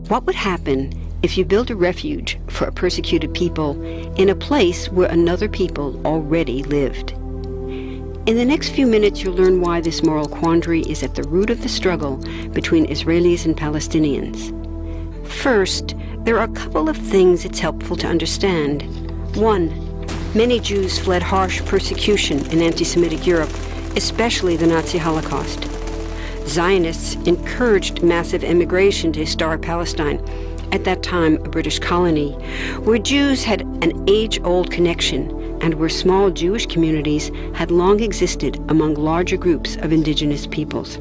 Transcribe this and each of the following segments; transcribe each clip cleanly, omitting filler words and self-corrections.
What would happen if you built a refuge for a persecuted people in a place where another people already lived? In the next few minutes, you'll learn why this moral quandary is at the root of the struggle between Israelis and Palestinians. First, there are a couple of things it's helpful to understand. One, many Jews fled harsh persecution in anti-Semitic Europe, especially the Nazi Holocaust. Zionists encouraged massive immigration to historic Palestine, at that time a British colony, where Jews had an age-old connection and where small Jewish communities had long existed among larger groups of indigenous peoples.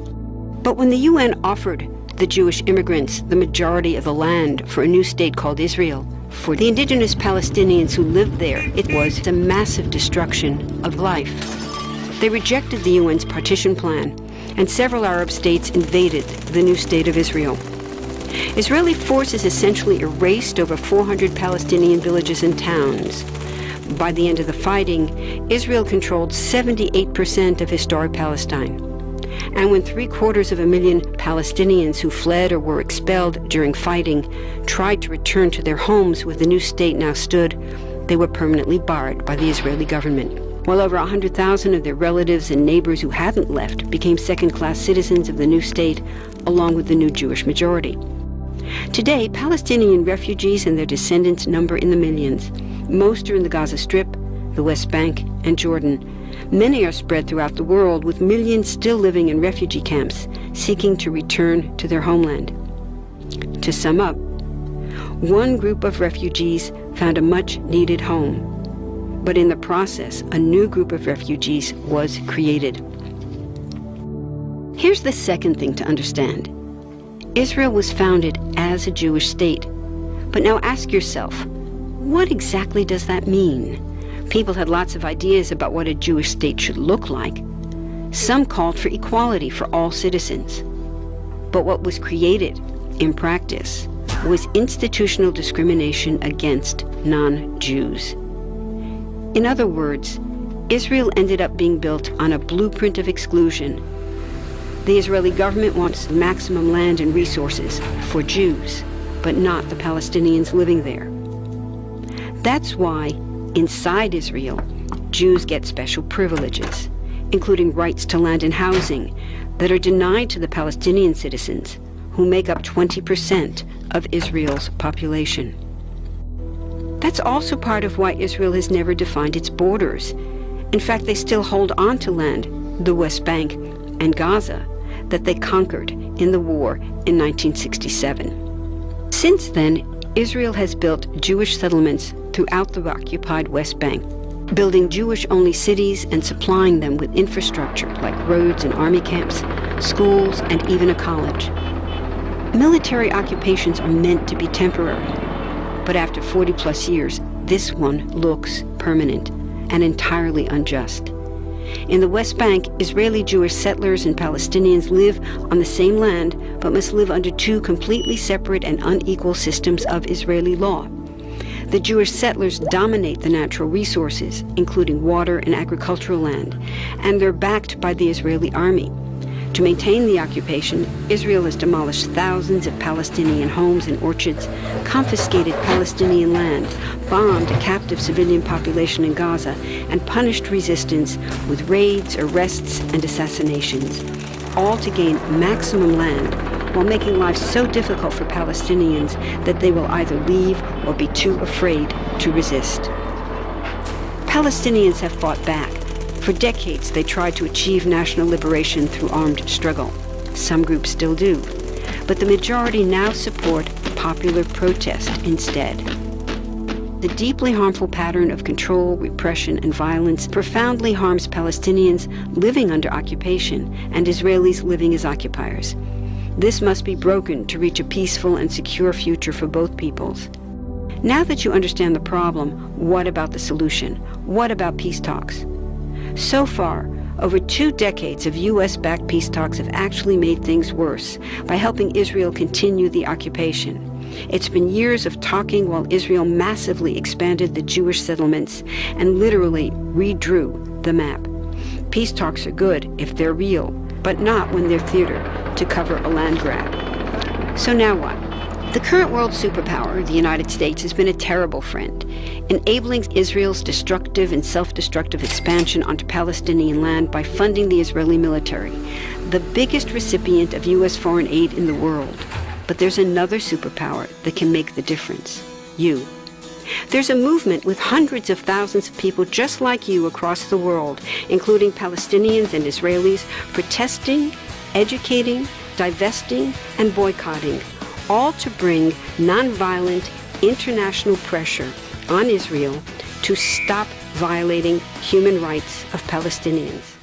But when the UN offered the Jewish immigrants the majority of the land for a new state called Israel, for the indigenous Palestinians who lived there, it was a massive destruction of life. They rejected the UN's partition plan, and several Arab states invaded the new state of Israel. Israeli forces essentially erased over 400 Palestinian villages and towns. By the end of the fighting, Israel controlled 78% of historic Palestine. And when 750,000 Palestinians who fled or were expelled during fighting tried to return to their homes where the new state now stood, they were permanently barred by the Israeli government. While over 100,000 of their relatives and neighbors who hadn't left became second-class citizens of the new state, along with the new Jewish majority. Today, Palestinian refugees and their descendants number in the millions. Most are in the Gaza Strip, the West Bank, and Jordan. Many are spread throughout the world, with millions still living in refugee camps, seeking to return to their homeland. To sum up, one group of refugees found a much-needed home, but in the process, a new group of refugees was created. Here's the second thing to understand. Israel was founded as a Jewish state. But now ask yourself, what exactly does that mean? People had lots of ideas about what a Jewish state should look like. Some called for equality for all citizens. But what was created, in practice, was institutional discrimination against non-Jews. In other words, Israel ended up being built on a blueprint of exclusion. The Israeli government wants maximum land and resources for Jews, but not the Palestinians living there. That's why, inside Israel, Jews get special privileges, including rights to land and housing, that are denied to the Palestinian citizens, who make up 20% of Israel's population. That's also part of why Israel has never defined its borders. In fact, they still hold on to land, the West Bank and Gaza, that they conquered in the war in 1967. Since then, Israel has built Jewish settlements throughout the occupied West Bank, building Jewish-only cities and supplying them with infrastructure like roads and army camps, schools, and even a college. Military occupations are meant to be temporary, but after 40-plus years, this one looks permanent and entirely unjust. In the West Bank, Israeli Jewish settlers and Palestinians live on the same land, but must live under two completely separate and unequal systems of Israeli law. The Jewish settlers dominate the natural resources, including water and agricultural land, and they're backed by the Israeli army. To maintain the occupation, Israel has demolished thousands of Palestinian homes and orchards, confiscated Palestinian land, bombed a captive civilian population in Gaza, and punished resistance with raids, arrests, and assassinations, all to gain maximum land, while making life so difficult for Palestinians that they will either leave or be too afraid to resist. Palestinians have fought back. For decades, they tried to achieve national liberation through armed struggle. Some groups still do. But the majority now support popular protest instead. The deeply harmful pattern of control, repression, and violence profoundly harms Palestinians living under occupation and Israelis living as occupiers. This must be broken to reach a peaceful and secure future for both peoples. Now that you understand the problem, what about the solution? What about peace talks? So far, over 2 decades of U.S.-backed peace talks have actually made things worse by helping Israel continue the occupation. It's been years of talking while Israel massively expanded the Jewish settlements and literally redrew the map. Peace talks are good if they're real, but not when they're theater to cover a land grab. So now what? The current world superpower, the United States, has been a terrible friend, enabling Israel's destructive and self-destructive expansion onto Palestinian land by funding the Israeli military, the biggest recipient of U.S. foreign aid in the world. But there's another superpower that can make the difference: you. There's a movement with hundreds of thousands of people just like you across the world, including Palestinians and Israelis, protesting, educating, divesting, and boycotting, all to bring nonviolent international pressure on Israel to stop violating human rights of Palestinians.